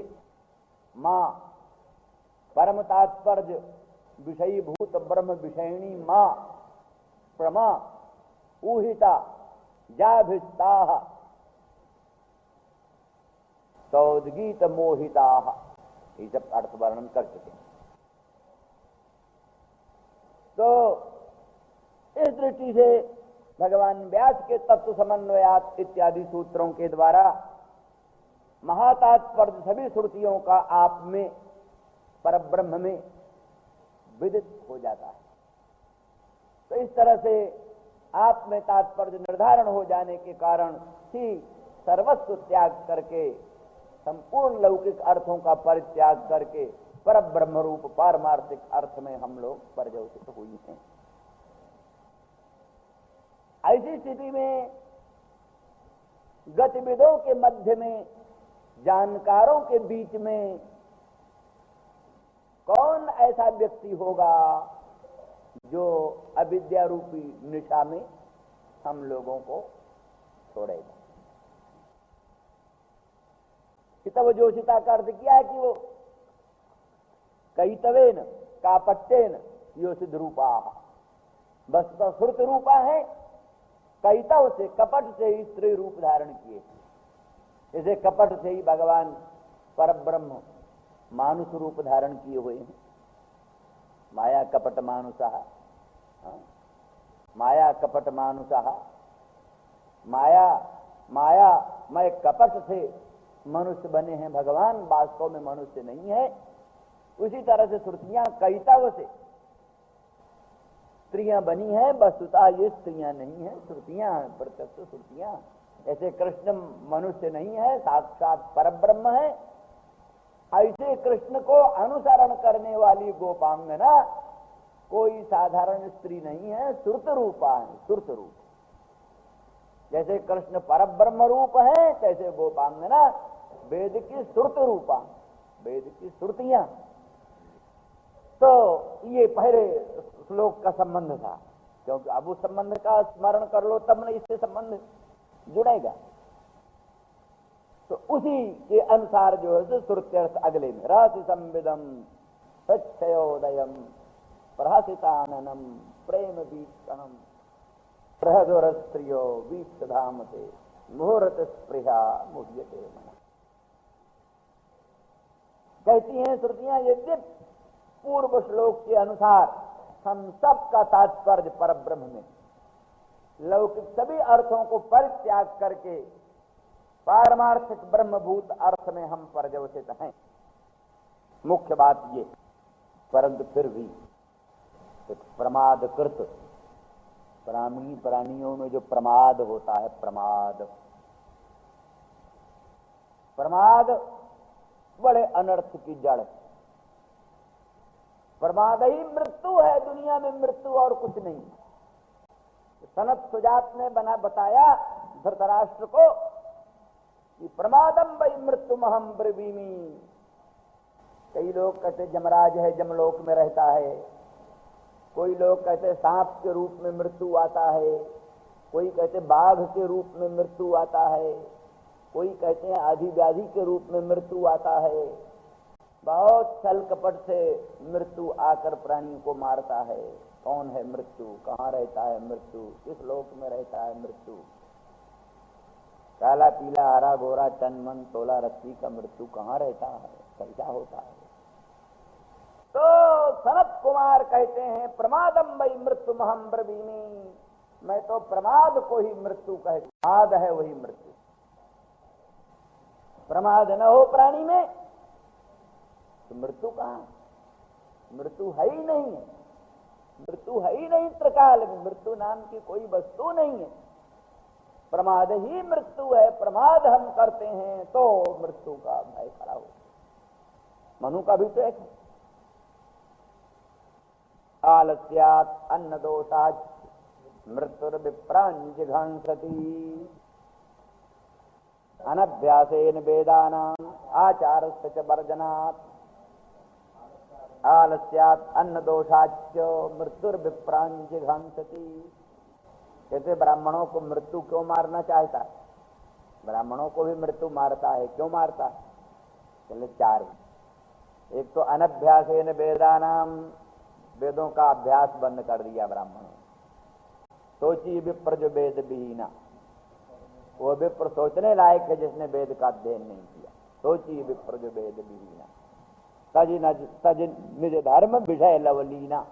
मां परम तात्पर्य विषयीभूत ब्रह्म विषयिणी मां प्रमा ऊहिता जाभिस्ता सौद्गीत मोहिता, ये सब अर्थ वर्णन कर चुके हैं। तो इस दृष्टि से भगवान व्यास के तत्व समन्वयात इत्यादि सूत्रों के द्वारा महातात्पर्य सभी श्रुतियों का आप में परब्रह्म में विदित हो जाता है। तो इस तरह से आप में तात्पर्य निर्धारण हो जाने के कारण ही सर्वस्व त्याग करके, संपूर्ण लौकिक अर्थों का परित्याग करके परब्रह्म रूप पारमार्थिक अर्थ में हम लोग पर्यवसित हुए हैं। ऐसी स्थिति में गतिविदों के मध्य में, जानकारों के बीच में कौन ऐसा व्यक्ति होगा जो अविद्या रूपी निशा में हम लोगों को छोड़ेगा? तब जोशिता का अर्थ किया है कि वो कैतवेन कापट्टेन योषित रूपा, बस तो श्रुत रूपा है, कैतव से कपट से ही स्त्री रूप धारण किए। जैसे कपट से ही भगवान परब्रह्म मानुष रूप धारण किए हुए हैं। माया कपट मानुषः, माया कपट मानुषः, माया मैं कपट से मनुष्य बने हैं भगवान, वास्तव में मनुष्य नहीं है। उसी तरह से श्रुतियां कैतव से स्त्रियां बनी हैं, वस्तुतः ये स्त्रियां नहीं है, श्रुतियां, प्रत्यक्ष श्रुतियां। ऐसे कृष्ण मनुष्य नहीं है, साक्षात परब्रह्म है। ऐसे कृष्ण को अनुसरण करने वाली गोपांगना कोई साधारण स्त्री नहीं है, श्रुत रूपा है, श्रुत रूप। जैसे कृष्ण परब्रह्म रूप है, तैसे गोपांगना वेद की श्रुत रूपा, वेद की श्रुतियां। तो ये पहले श्लोक का संबंध था, क्योंकि अब उस संबंध का स्मरण कर लो तब न इससे संबंध जुड़ेगा। तो उसी के अनुसार जो है श्रुत्यर्थ अगले में, राशि संविदम सच्चयोदयम प्रहसिताननम प्रेम वीक्षणम प्रहदोर स्त्रियो वीक्षधामते मुहूर्त स्पृहा मुह्यते मन। कहती हैं श्रुतियां, यद्यप पूर्व श्लोक के अनुसार हम सब का तात्पर्य परब्रह्म में, लौकिक सभी अर्थों को परित्याग करके पारमार्थिक ब्रह्मभूत अर्थ में हम पर्यवसित हैं, मुख्य बात ये। परंतु फिर भी एक प्रमादकृत, प्राणियों में जो प्रमाद होता है, प्रमाद बड़े अनर्थ की जड़। प्रमाद ही मृत्यु है, दुनिया में मृत्यु और कुछ नहीं। सनत सुजात ने बताया धृतराष्ट्र को कि प्रमादम वै मृत्युमहम ब्रवीमि। कई लोग कहते जमराज है, जमलोक में रहता है। कोई लोग कहते सांप के रूप में मृत्यु आता है, कोई कहते बाघ के रूप में मृत्यु आता है, कोई कहते हैं आधी व्याधि के रूप में मृत्यु आता है। बहुत छल कपट से मृत्यु आकर प्राणियों को मारता है। कौन है मृत्यु, कहाँ रहता है मृत्यु, किस लोक में रहता है मृत्यु? काला पीला हरा गोरा तन मन तोला रस्सी का मृत्यु कहाँ रहता है, कैसा होता है? तो सनत कुमार कहते हैं प्रमादम वै मृत्युमहम ब्रवीमि, मैं तो प्रमाद को ही मृत्यु कहता। प्रमाद है वही मृत्यु। प्रमाद न हो प्राणी में तो मृत्यु कहाँ? मृत्यु है ही नहीं है। मृत्यु है ही नहीं त्रिकाल में, मृत्यु नाम की कोई वस्तु नहीं है। प्रमाद ही मृत्यु है, प्रमाद हम करते हैं तो मृत्यु का भय खड़ा हो। मनु का भी तो एक आलस्यात् अन्न दोषात् मृत्युर्विप्रांजिघांसति अनभ्यासेन वेदानाम् आचारस्य च वर्जनात् आलस्यात् अन्न दोषाच्च मृत्युर्विप्रांजिघांसति। कहते ब्राह्मणों को मृत्यु क्यों मारना चाहता है? ब्राह्मणों को भी मृत्यु मारता है, क्यों मारता है? चले चार। एक तो अनभ्यासेन वेदानाम, वेदों का अभ्यास बंद कर दिया ब्राह्मणों। सोची विप्र जो वेद विहीना, वो विप्र सोचने लायक है जिसने वेद का अध्ययन नहीं किया। सोची विप्र जो वेद विहीना तज निज धर्म विषय लवलीना,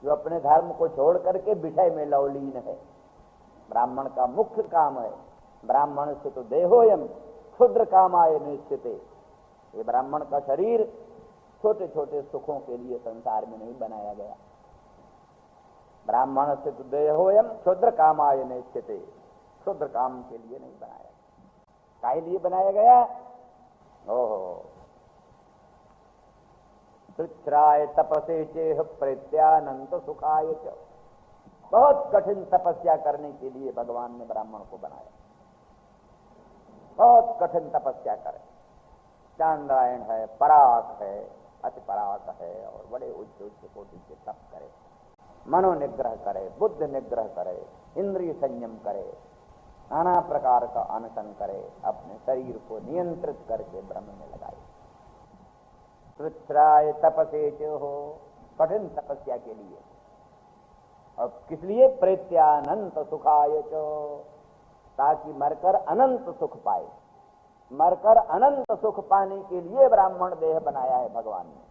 जो अपने धर्म को छोड़ करके विषय में लवलीन है। ब्राह्मण का मुख्य काम है, ब्राह्मण से तो देहोयम क्षुद्र कामाय निश्चिते। ये ब्राह्मण का शरीर छोटे छोटे सुखों के लिए संसार में नहीं बनाया गया। ब्राह्मण से तो देहोयम क्षुद्र कामाय निश्चिते, क्षुद्र काम के लिए नहीं बनाया। काहे लिए बनाया गया? ओहो, तुच्छ्राय तपसे चेह प्रेत्यानंत सुखाय च। बहुत कठिन तपस्या करने के लिए भगवान ने ब्राह्मण को बनाया। बहुत कठिन तपस्या करे, चांद्रायण है, पराग है, अति पराग है, और बड़े उच्च उच्च कोटि के तप करे, मनोनिग्रह करे, बुद्ध निग्रह करे, इंद्रिय संयम करे, नाना प्रकार का अनशन करे, अपने शरीर को नियंत्रित करके ब्रह्म में लगाए। तुच्छ्राय तपसे हो, कठिन तपस्या के लिए। और किस लिए? प्रेत्यानंत सुखाय चो, ताकि मरकर अनंत सुख पाए। मरकर अनंत सुख पाने के लिए ब्राह्मण देह बनाया है भगवान ने।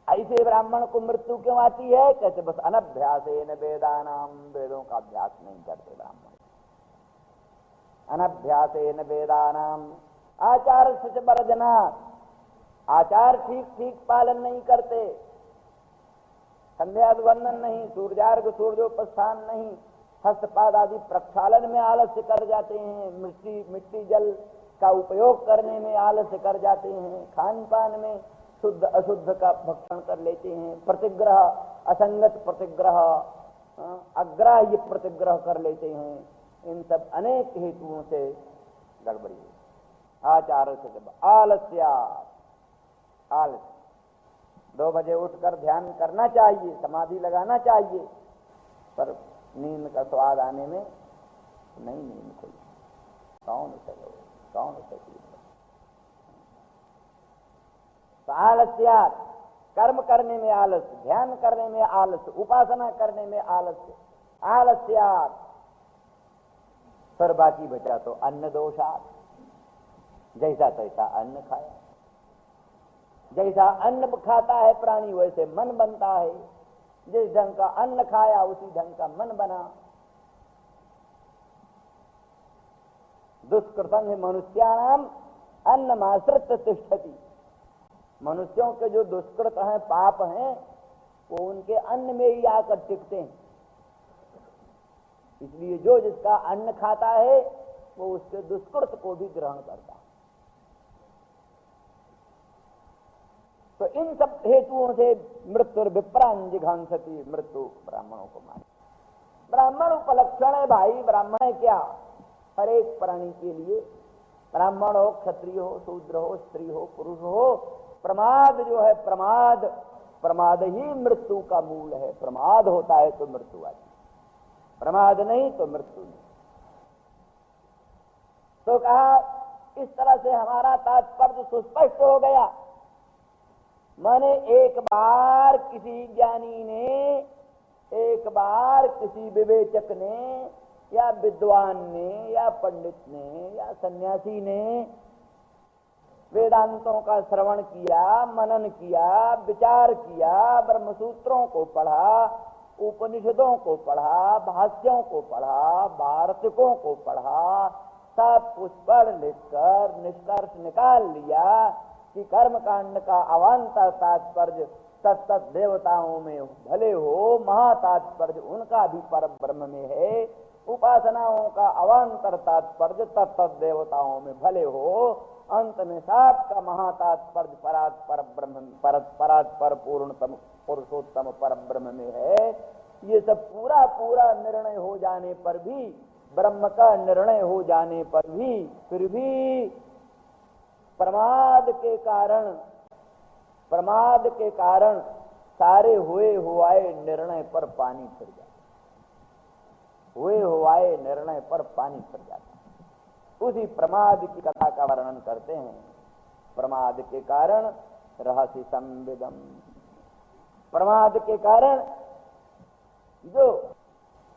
ऐसे ब्राह्मण को मृत्यु क्यों आती है? कहते बस अनभ्यासेन वेदानाम, वेदों का अभ्यास नहीं करते ब्राह्मण। अनभ्यासेन वेदानाम आचारस्य च वर्जनात्, आचार ठीक ठीक पालन नहीं करते। संध्यावंदन नहीं, सूर्यार्घ सूर्योपस्थान नहीं, हस्तपाद आदि प्रक्षालन में आलस्य कर जाते हैं, मिट्टी जल का उपयोग करने में आलस्य कर जाते हैं, खान पान में शुद्ध अशुद्ध का भक्षण कर लेते हैं, प्रतिग्रह असंगत प्रतिग्रह, अग्राह्य प्रतिग्रह कर लेते हैं। इन सब अनेक हेतुओं से गड़बड़ी है। आचार से आलस्या, आलस्य 2 बजे उठकर ध्यान करना चाहिए, समाधि लगाना चाहिए, पर नींद का स्वाद आने में नहीं नींद खुली। कौन उसे आलस्यात्, कर्म करने में आलस्य, ध्यान करने में आलस्य, उपासना करने में आलस्य, आलस्यात्। फिर बाकी बचा तो अन्न दोषात्, जैसा तैसा अन्न खाया। जैसा अन्न खाता है प्राणी वैसे मन बनता है। जिस ढंग का अन्न खाया उसी ढंग का मन बना। दुष्कृतं मनुष्याणाम अन्नमाश्रित तिष्ठति। मनुष्यों के जो दुष्कृत हैं, पाप हैं, वो उनके अन्न में ही आकर टिकते हैं। इसलिए जो जिसका अन्न खाता है वो उसके दुष्कृत को भी ग्रहण करता है। तो इन सब हेतुओं से मृत्यु विप्रांजिघांसति, मृत्यु ब्राह्मणों को मारे। ब्राह्मण उपलक्षण है भाई। ब्राह्मण है क्या? हर एक प्राणी के लिए, ब्राह्मण हो, क्षत्रिय हो, शूद्र हो, स्त्री हो, पुरुष हो, प्रमाद जो है, प्रमाद ही मृत्यु का मूल है। प्रमाद होता है तो मृत्यु आती है, प्रमाद नहीं तो मृत्यु नहीं। तो कहा इस तरह से हमारा तात्पर्य सुस्पष्ट हो गया। माने एक बार किसी ज्ञानी ने, एक बार किसी विवेचक ने, या विद्वान ने, या पंडित ने, या सन्यासी ने वेदांतों का श्रवण किया, मनन किया, विचार किया, ब्रह्मसूत्रों को पढ़ा, उपनिषदों को पढ़ा, भाष्यों को पढ़ा, वार्तिकों को पढ़ा, सब कुछ पढ़ लिख कर निष्कर्ष निकाल लिया कि कर्मकांड का अवान्तर तात्पर्य तत्त देवताओं में भले हो, महातात्पर्य उनका भी पर ब्रह्म में है। उपासनाओं का अवान्तर तात्पर्य तत्त देवताओं में भले हो, अंत में सबका महातात्पर्य परात पर ब्रह्म, परात पर पूर्णतम पुरुषोत्तम पर ब्रह्म में है। ये सब पूरा पूरा निर्णय हो जाने पर भी, ब्रह्म का निर्णय हो जाने पर भी, फिर भी प्रमाद के कारण सारे हुए हुआए निर्णय पर पानी फिर जाता, हुए हुआए निर्णय पर पानी फिर जाता। उसी प्रमाद की कथा का वर्णन करते हैं। प्रमाद के कारण रहस्य संविदम, प्रमाद के कारण जो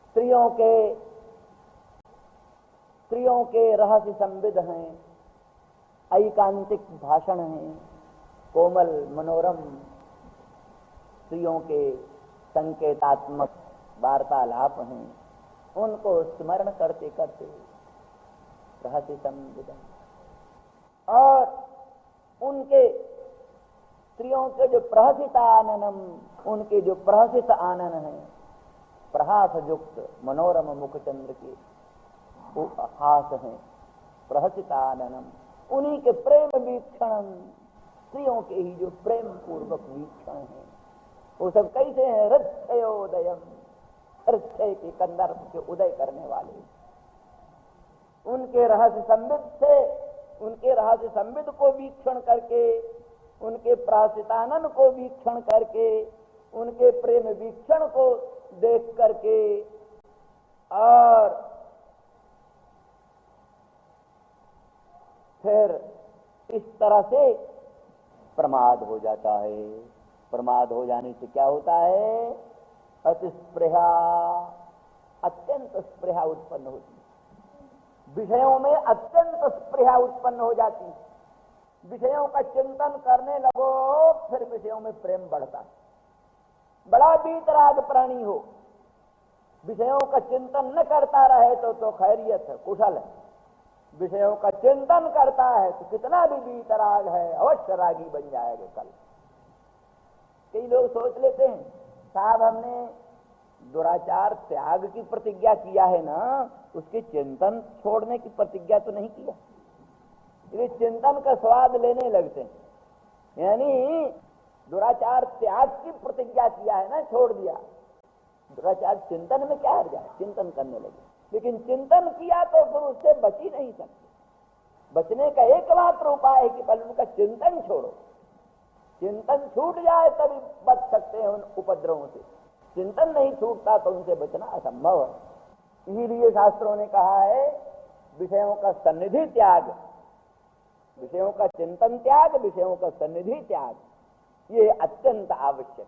स्त्रियों के रहस्य संविद हैं, ऐकांतिक भाषण हैं, कोमल मनोरम स्त्रियों के संकेतात्मक वार्तालाप हैं, उनको स्मरण करते करते रहस्य संविद, और उनके स्त्रियों के जो प्रहसित आननम, उनके जो प्रहसित आनन है, प्रहास युक्त मनोरम मुखचंद्र के हास हैं, प्रहसित आननम, उन्हीं के प्रेम वीक्षण, स्त्रियों के ही जो प्रेम पूर्वक वीक्षण है, वो सब कैसे हैं? हृदयोदयम, हृदय के कंदर्प के उदय करने वाले। उनके रहस्य संविद से, उनके रहस्य संविद को वीक्षण करके, उनके प्रासितानन को वीक्षण करके, उनके प्रेम वीक्षण को देख करके, और फिर इस तरह से प्रमाद हो जाता है। प्रमाद हो जाने से क्या होता है? अतिस्पृहा, अत्यंत स्पृहा उत्पन्न होती है, विषयों में अत्यंत स्पृहा उत्पन्न हो जाती है। विषयों का चिंतन करने लगो, फिर विषयों में प्रेम बढ़ता है। बड़ा वीतराग प्राणी हो, विषयों का चिंतन न करता रहे तो खैरियत है, कुशल है। विषयों का चिंतन करता है तो कितना भी वीतराग है, अवश्य रागी बन जाएगा कल। कई लोग सोच लेते हैं, साहब हमने दुराचार त्याग की प्रतिज्ञा किया है ना, उसके चिंतन छोड़ने की प्रतिज्ञा तो नहीं किया। ये चिंतन का स्वाद लेने लगते हैं, यानी दुराचार त्याग की प्रतिज्ञा किया है ना, छोड़ दिया। दुराचार चिंतन में क्या हर्ज है? चिंतन करने लगे, लेकिन चिंतन किया तो फिर उससे बच ही नहीं सकते। बचने का एकमात्र उपाय है कि पहले उनका चिंतन छोड़ो। चिंतन छूट जाए तभी बच सकते हैं उन उपद्रवों से। चिंतन नहीं छूटता तो उनसे बचना असंभव है। इसीलिए शास्त्रों ने कहा है, विषयों का सन्निधि त्याग, विषयों का चिंतन त्याग, विषयों का सन्निधि त्याग, ये अत्यंत आवश्यक है।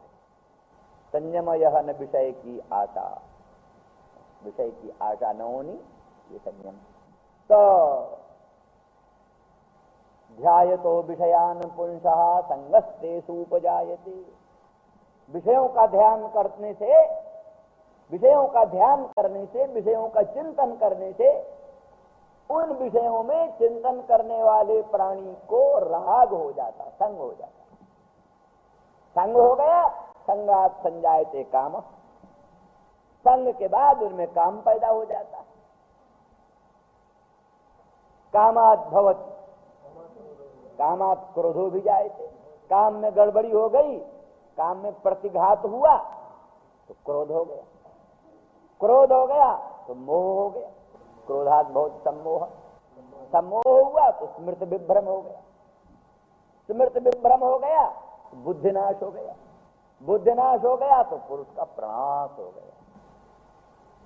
संयम यह न विषय की आशा, विषय की आशा न होनी, ये संयम। तो ध्यायतो विषयान पुंसः संगस्तेषु उपजायते, विषयों का ध्यान करने से, विषयों का ध्यान करने से, विषयों का चिंतन करने से, उन विषयों में चिंतन करने वाले प्राणी को राग हो जाता, संग हो जाता। संग हो गया, संगात संजायते काम, संग के बाद उनमें काम पैदा हो जाता है। कामात भवति, कामात क्रोधो भी जायते, काम में गड़बड़ी हो गई, काम में प्रतिघात हुआ तो क्रोध हो गया, क्रोध हो गया तो मोह हो गया, क्रोधात बहुत सम्मोह, सम्मोह हुआ तो स्मृति विभ्रम हो गया, स्मृति विभ्रम हो गया तो बुद्धिनाश हो गया, बुद्धिनाश हो गया तो पुरुष का प्रणाश हो गया।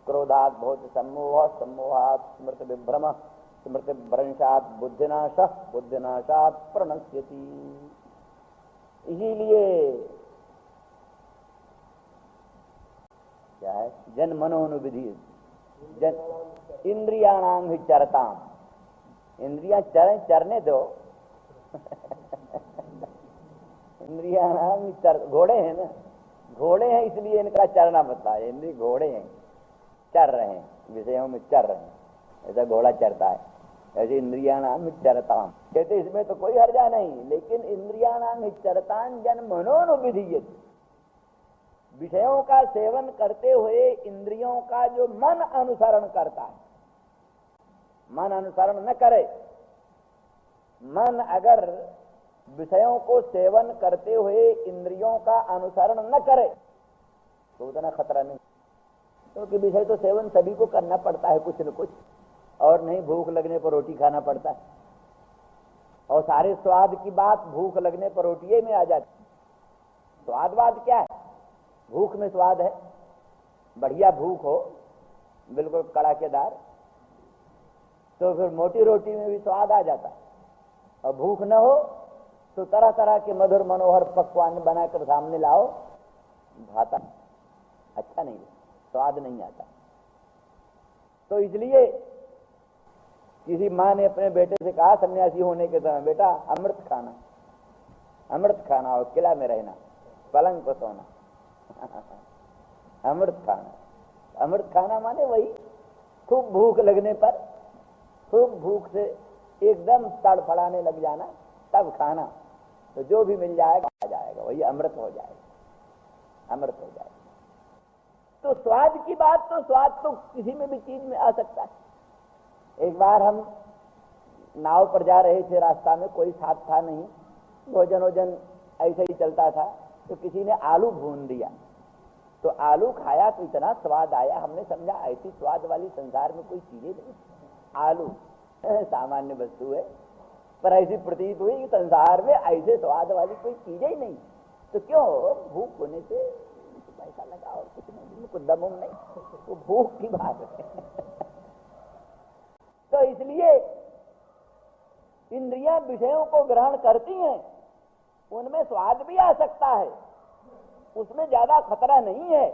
क्रोधात बहुत सम्मोह, सम्मोहात स्मृति विभ्रम, स्मृति भ्रंशात बुद्धिनाश, बुद्धिनाशात प्रणश्यति। इसीलिए क्या है? जन मनोनुविधि, जन इंद्रियाणां हि चरताम, इंद्रियां चरें, चरने दो। इंद्रियाणां हि चर, घोड़े हैं ना, घोड़े हैं इसलिए इनका चरना बताया। इंद्रिय घोड़े हैं, चर रहे हैं, विषयों में चर रहे हैं, ऐसा घोड़ा चरता है। ऐसे इंद्रियाणाम चरताम कहते इसमें तो कोई हर्जा नहीं, लेकिन इंद्रियाणाम चरतान जन मनोनुविधीयते, विषयों का सेवन करते हुए इंद्रियों का जो मन अनुसरण करता है, मन अनुसरण न करे, मन अगर विषयों को सेवन करते हुए इंद्रियों का अनुसरण न करे तो उतना खतरा नहीं, क्योंकि विषय तो सेवन सभी को करना पड़ता है कुछ न कुछ, और नहीं भूख लगने पर रोटी खाना पड़ता है, और सारे स्वाद की बात भूख लगने पर रोटिये में आ जाती। स्वादवाद क्या है? भूख में स्वाद है, बढ़िया भूख हो बिल्कुल कड़ाकेदार तो फिर मोटी रोटी में भी स्वाद आ जाता है, और भूख न हो तो तरह तरह के मधुर मनोहर पकवान बनाकर सामने लाओ, भाता अच्छा नहीं, स्वाद नहीं आता। तो इसलिए किसी माँ ने अपने बेटे से कहा सन्यासी होने के समय, बेटा अमृत खाना, अमृत खाना और किला में रहना, पलंग पर सोना अमृत खाना, अमृत खाना माने वही खूब भूख लगने पर, खूब भूख से एकदम तड़फड़ाने लग जाना तब खाना, तो जो भी मिल जाएगा आ जाएगा, वही अमृत हो जाएगा, अमृत हो जाएगा। तो स्वाद की बात, तो स्वाद तो किसी में भी चीज में आ सकता है। एक बार हम नाव पर जा रहे थे, रास्ता में कोई साथ था नहीं, भोजन वोजन ऐसे ही चलता था, तो किसी ने आलू भून दिया, तो आलू खाया तो इतना स्वाद आया, हमने समझा ऐसी स्वाद वाली संसार में कोई चीजें नहीं, आलू सामान्य वस्तु है, पर ऐसी प्रतीत हुई कि संसार में ऐसे स्वाद वाली कोई चीजें ही नहीं। तो क्यों? भूख होने से पैसा लगा और कुछ नहीं, कुछ दमुम नहीं, वो भूख की बात है तो इसलिए इंद्रियां विषयों को ग्रहण करती हैं, उनमें स्वाद भी आ सकता है, उसमें ज्यादा खतरा नहीं है।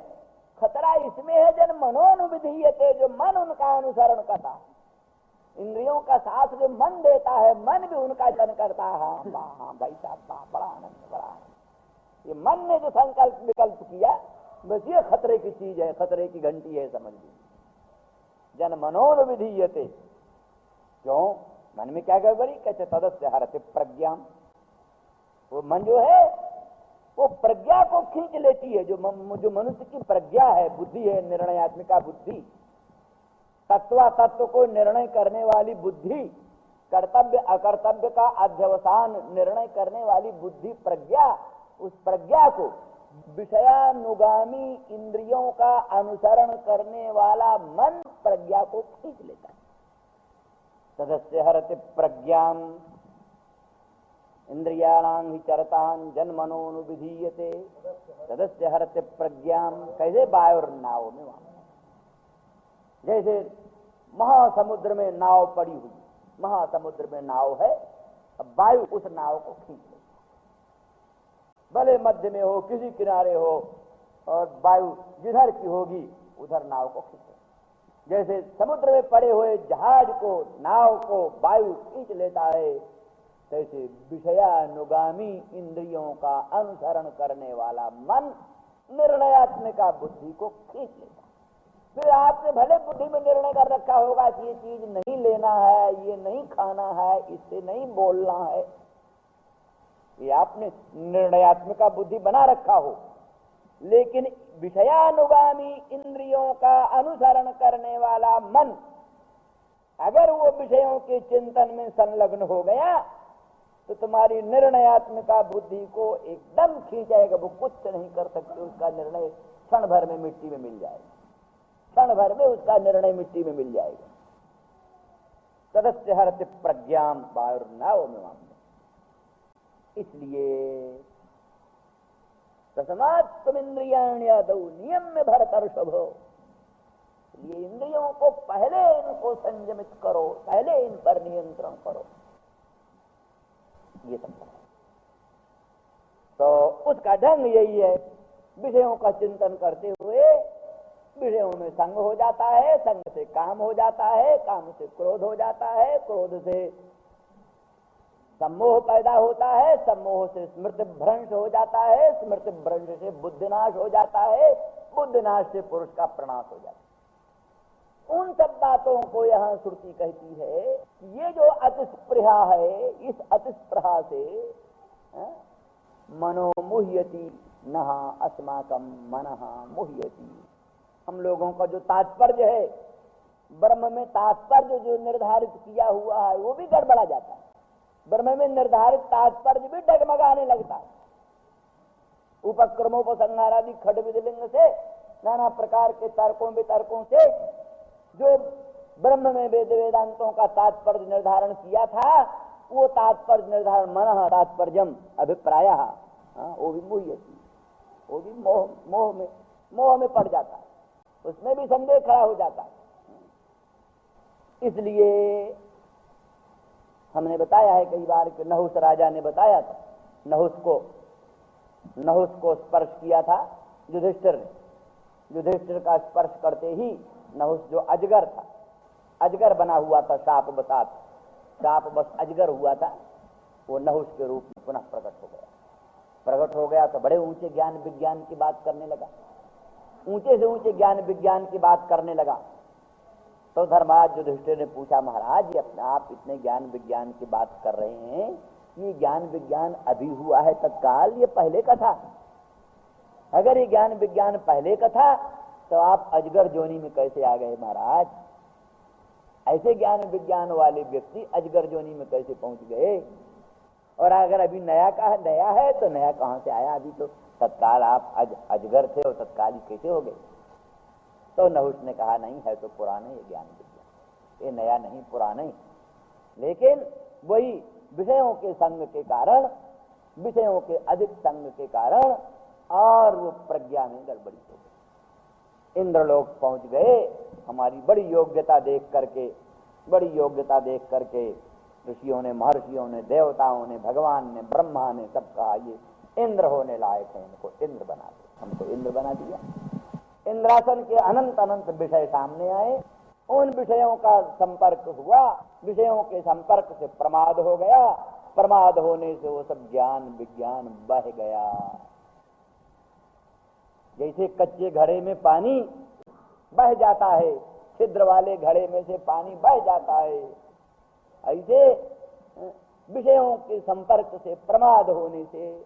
खतरा इसमें है जन मनोनुविधीयते, जो मन उनका अनुसरण करता है, इंद्रियों का साथ जो मन देता है, मन भी उनका जन करता है। हाँ भाई साहब, बड़ा आनंद, बड़ा आनंद। ये मन ने जो संकल्प विकल्प किया, बस ये खतरे की चीज है, खतरे की घंटी है, समझ लीजिए। जन मनोनुविधीयते, क्यों? मन में क्या गड़बड़ी? कहते तदस्य हरते प्रज्ञा, वो मन जो है वो प्रज्ञा को खींच लेती है, जो मनुष्य की प्रज्ञा है, बुद्धि है, निर्णयात्मिका बुद्धि, तत्व को निर्णय करने वाली बुद्धि, कर्तव्य अकर्तव्य का अध्यवसान निर्णय करने वाली बुद्धि प्रज्ञा, उस प्रज्ञा को विषयानुगामी इंद्रियों का अनुसरण करने वाला मन प्रज्ञा को खींच लेता है। तदस्य हरते प्रज्ञाम इंद्रियाणां हि चरतान जन्मनोनुविधीयते, तदस्य हरते प्रज्ञाम। कैसे? वायुर्नाव में, वहां जैसे महासमुद्र में नाव पड़ी हुई, महासमुद्र में नाव है, अब वायु उस नाव को खींच ले, भले मध्य में हो, किसी किनारे हो, और वायु जिधर की होगी उधर नाव को खींचे। जैसे समुद्र में पड़े हुए जहाज को, नाव को वायु खींच लेता है, तैसे विषयानुगामी इंद्रियों का अनुसरण करने वाला मन निर्णयात्मिका बुद्धि को खींच लेता है। फिर आपने भले बुद्धि में निर्णय कर रखा होगा कि ये चीज नहीं लेना है, ये नहीं खाना है, इससे नहीं बोलना है, ये आपने निर्णयात्मिका बुद्धि बना रखा हो, लेकिन विषयानुगामी इंद्रियों का अनुसरण करने वाला मन अगर वो विषयों के चिंतन में संलग्न हो गया तो तुम्हारी निर्णयात्मिका बुद्धि को एकदम खींचेगा, वो कुछ नहीं कर सकते, उसका निर्णय क्षण भर में मिट्टी में मिल जाएगा, क्षण भर में उसका निर्णय मिट्टी में मिल जाएगा। तदस्य हरते प्रज्ञाम वायुर्नाव में मामले। इसलिए तस्मात् तुम इंद्रियाण्यदौ नियम में भरतर शुभो, ये इंद्रियों को पहले इनको संयमित करो, पहले इन पर नियंत्रण करो, ये सब। तो उसका ढंग यही है, विषयों का चिंतन करते हुए विषयों में संग हो जाता है, संग से काम हो जाता है, काम से क्रोध हो जाता है, क्रोध से सम्मोह पैदा होता है, सम्मोह से स्मृति भ्रंश हो जाता है, स्मृति भ्रंश से बुद्धिनाश हो जाता है, बुद्धिनाश से पुरुष का प्रणाश हो जाता है। उन सब बातों को यहाँ श्रुति कहती है कि ये जो अतिस्पृहा है, इस अतिस्पृहा से मनो मुह्यति नहा अस्माकम मनः मुह्यति। हम लोगों का जो तात्पर्य है, ब्रह्म में तात्पर्य जो निर्धारित किया हुआ है वो भी गड़बड़ा जाता है। ब्रह्म में निर्धारित तात्पर्य भी डगमगाने लगता है। उपक्रमोपसंहारादि खड विधिलिंग से, नाना प्रकार के तर्कों वितर्कों से जो ब्रह्म में वेद वेदांतों का तात्पर्य निर्धारण किया था, वो तात्पर्य निर्धारण मनः तात्पर्यम अभिप्राय, वो भी मुह्यति, वो भी मोह में पड़ जाता है, उसमें भी संदेह खड़ा हो जाता है। इसलिए हमने बताया है कई बार कि नहुस राजा ने बताया था, नहुस को स्पर्श किया था युधिष्ठिर ने। युधिष्ठिर का स्पर्श करते ही नहुस जो अजगर था, अजगर बना हुआ था, साप बस अजगर हुआ था, वो नहुस के रूप में पुनः प्रकट हो गया तो बड़े ऊंचे ज्ञान विज्ञान की बात करने लगा, ऊंचे से ऊंचे ज्ञान विज्ञान की बात करने लगा। तो धर्मराज युधिष्ठिर ने पूछा, महाराज ये अपने आप इतने ज्ञान विज्ञान की बात कर रहे हैं, ये ज्ञान विज्ञान अभी हुआ है तत्काल, ये पहले का था? अगर ये ज्ञान विज्ञान पहले का था तो आप अजगर जोनी में कैसे आ गए महाराज? ऐसे ज्ञान विज्ञान वाले व्यक्ति अजगर जोनी में कैसे पहुंच गए? और अगर अभी नया है तो नया कहां से आया? अभी तो तत्काल आप अजगर थे और तत्काल ही कैसे हो गए? तो नहुस ने कहा, नहीं है तो पुराने ये ज्ञान विज्ञान, ये नया नहीं पुराना ही, लेकिन वही विषयों के संग के कारण, विषयों के अधिक संग के कारण और वो प्रज्ञा में गड़बड़ी हो गई। इंद्रलोक पहुंच गए, हमारी बड़ी योग्यता देख करके ऋषियों ने, महर्षियों ने, देवताओं ने, भगवान ने, ब्रह्मा ने सब कहा ये इंद्र होने लायक है, इनको इंद्र बना दो। हमको इंद्र बना दिया। इंद्रासन के अनंत अनंत विषय सामने आए, उन विषयों का संपर्क हुआ, विषयों के संपर्क से प्रमाद हो गया, प्रमाद होने से वो सब ज्ञान विज्ञान बह गया। जैसे कच्चे घड़े में पानी बह जाता है, छिद्र वाले घड़े में से पानी बह जाता है, ऐसे विषयों के संपर्क से प्रमाद होने से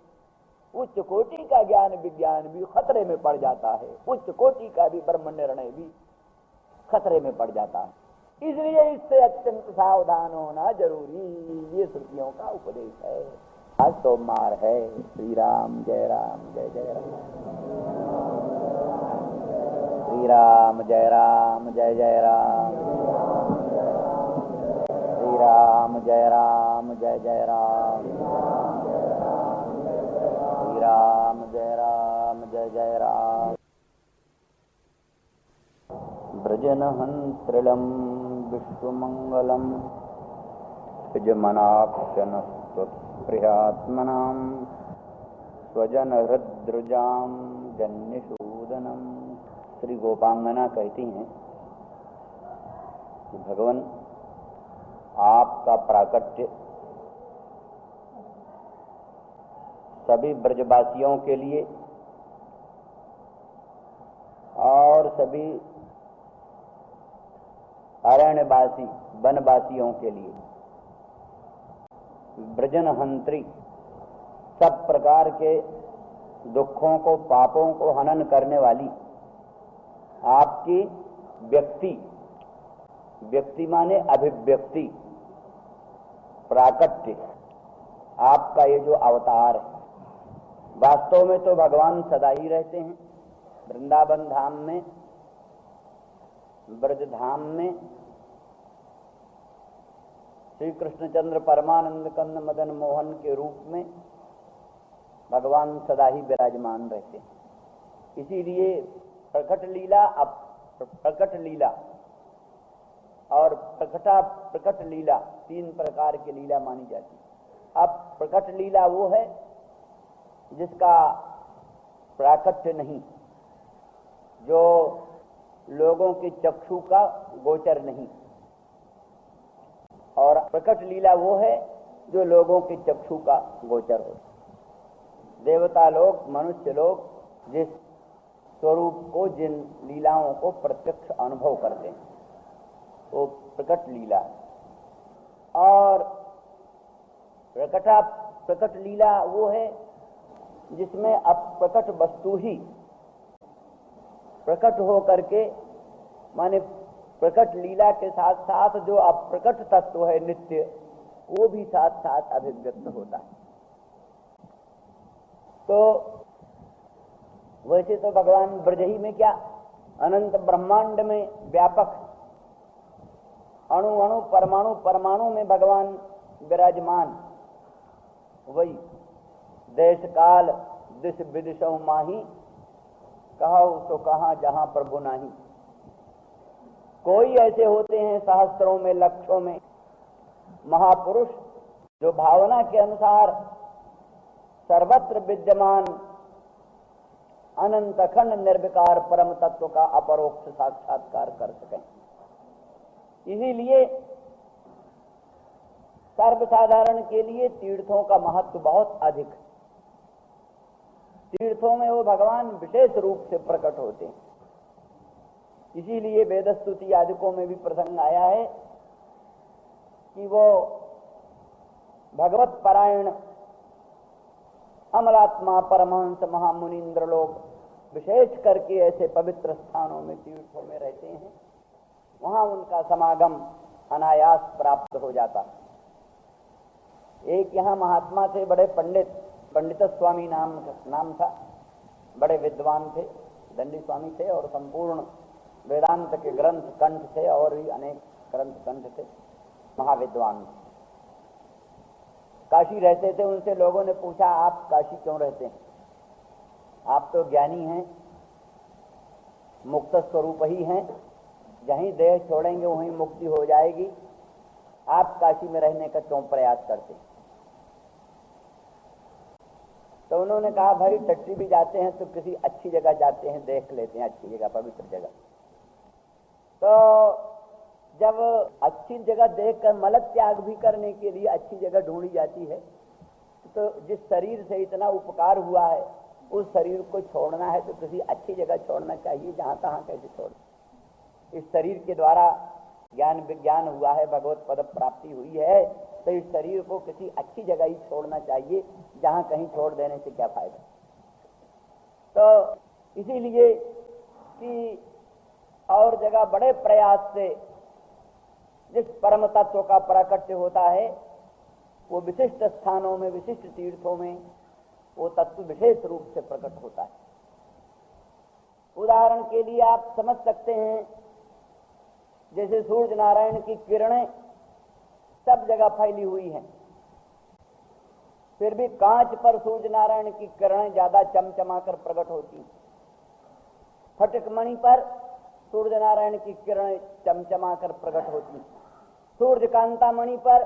उच्च कोटि का ज्ञान विज्ञान भी खतरे में पड़ जाता है, उच्च कोटि का भी ब्रह्म निर्णय भी खतरे में पड़ जाता है। इसलिए इससे अत्यंत सावधान होना जरूरी, ये श्रुतियों का उपदेश है। आज सोमवार है। श्री राम जय राम जय जय राम, श्री राम जय जय राम, श्री राम जय जय राम, श्री राम जय जय राम। ब्रजनहंसृलं विश्वमंगलं यजमनाक्षनस्त्वत्प्रियात्मनां स्वजनहृद्रुजां जन्यशूदनम। श्री गोपांगना कहती हैं कि भगवान आपका प्राकट्य सभी ब्रजवासियों के लिए और सभी अरण्यवासी वनवासियों के लिए ब्रजनहंत्री, सब प्रकार के दुखों को पापों को हनन करने वाली आपकी व्यक्ति माने अभिव्यक्ति, प्राकट्य, आपका ये जो अवतार है, वास्तव में तो भगवान सदा ही रहते हैं वृंदावन धाम में, ब्रज धाम में। श्री कृष्णचंद्र परमानंद कंद मदन मोहन के रूप में भगवान सदा ही विराजमान रहते हैं। इसीलिए प्रकट लीला और प्रकट लीला तीन प्रकार की लीला मानी जाती है। अब प्रकट लीला वो है जिसका प्राकट्य नहीं, जो लोगों के चक्षु का गोचर नहीं, और प्रकट लीला वो है जो लोगों के चक्षु का गोचर हो। देवता लोग, मनुष्य लोग जिस स्वरूप को, जिन लीलाओं को प्रत्यक्ष अनुभव करते हैं, वो प्रकट लीला। और प्रकट लीला वो है जिसमें अप्रकट वस्तु ही प्रकट हो करके, माने प्रकट लीला के साथ साथ जो अप्रकट तत्व है नित्य, वो भी साथ साथ अभिव्यक्त होता है। तो वैसे तो भगवान ब्रज ही में क्या, अनंत ब्रह्मांड में व्यापक, अणु अणु परमाणु परमाणु में भगवान विराजमान, वही देश काल दिश विदिशौ माही, कहो तो कहाँ जहां प्रभु नाही। कोई ऐसे होते हैं सहस्त्रों में लक्षों में महापुरुष जो भावना के अनुसार सर्वत्र विद्यमान अनंत अखंड निर्विकार परम तत्व का अपरोक्ष साक्षात्कार कर सकें। इसीलिए सर्वसाधारण के लिए तीर्थों का महत्व बहुत अधिक। तीर्थों में वो भगवान विशेष रूप से प्रकट होते हैं। इसीलिए वेदस्तुति आदिकों में भी प्रसंग आया है कि वो भगवत परायण अमलात्मा परमहंस महामुनीन्द्र लोग विशेष करके ऐसे पवित्र स्थानों में तीर्थों में रहते हैं, वहां उनका समागम अनायास प्राप्त हो जाता। एक यहाँ महात्मा थे, बड़े पंडित स्वामी नाम था, बड़े विद्वान थे, दंडी स्वामी थे और संपूर्ण वेदांत के ग्रंथ कंठ थे और भी अनेक ग्रंथ कंठ थे, महाविद्वान थे। काशी रहते थे। उनसे लोगों ने पूछा, आप काशी क्यों रहते हैं? आप तो ज्ञानी हैं, मुक्त स्वरूप ही हैं, जहीं देह छोड़ेंगे वहीं मुक्ति हो जाएगी, आप काशी में रहने का क्यों प्रयास करते हैं? तो उन्होंने कहा, भाई टट्टी भी जाते हैं तो किसी अच्छी जगह जाते हैं, देख लेते हैं अच्छी जगह, पवित्र जगह। तो जब अच्छी जगह देखकर मल त्याग भी करने के लिए अच्छी जगह ढूंढी जाती है, तो जिस शरीर से इतना उपकार हुआ है उस शरीर को छोड़ना है तो किसी अच्छी जगह छोड़ना चाहिए, जहां तहां कैसे छोड़। इस शरीर के द्वारा ज्ञान विज्ञान हुआ है, भगवत पद प्राप्ति हुई है, तो इस शरीर को किसी अच्छी जगह ही छोड़ना चाहिए, जहां कहीं छोड़ देने से क्या फायदा। तो इसीलिए कि और जगह बड़े प्रयास से जिस परम तत्व का प्राकट्य होता है, वो विशिष्ट स्थानों में, विशिष्ट तीर्थों में वो तत्व विशेष रूप से प्रकट होता है। उदाहरण के लिए आप समझ सकते हैं, जैसे सूर्य नारायण की किरणें सब जगह फैली हुई हैं, फिर भी कांच पर सूर्य नारायण की किरणें ज्यादा चमचमाकर प्रकट होती हैं। फटिक मणि पर सूर्य नारायण की किरणें चमचमाकर प्रकट होती हैं। सूर्य कांता मणि पर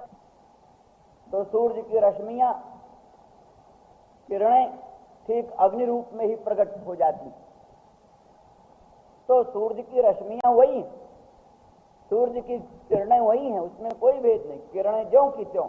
तो सूर्य की रश्मियां, किरणें ठीक अग्नि रूप में ही प्रकट हो जाती। तो सूर्य की रश्मियां वही हैं, सूर्य की किरणें वही हैं, उसमें कोई भेद नहीं, किरणें ज्यों की त्यों।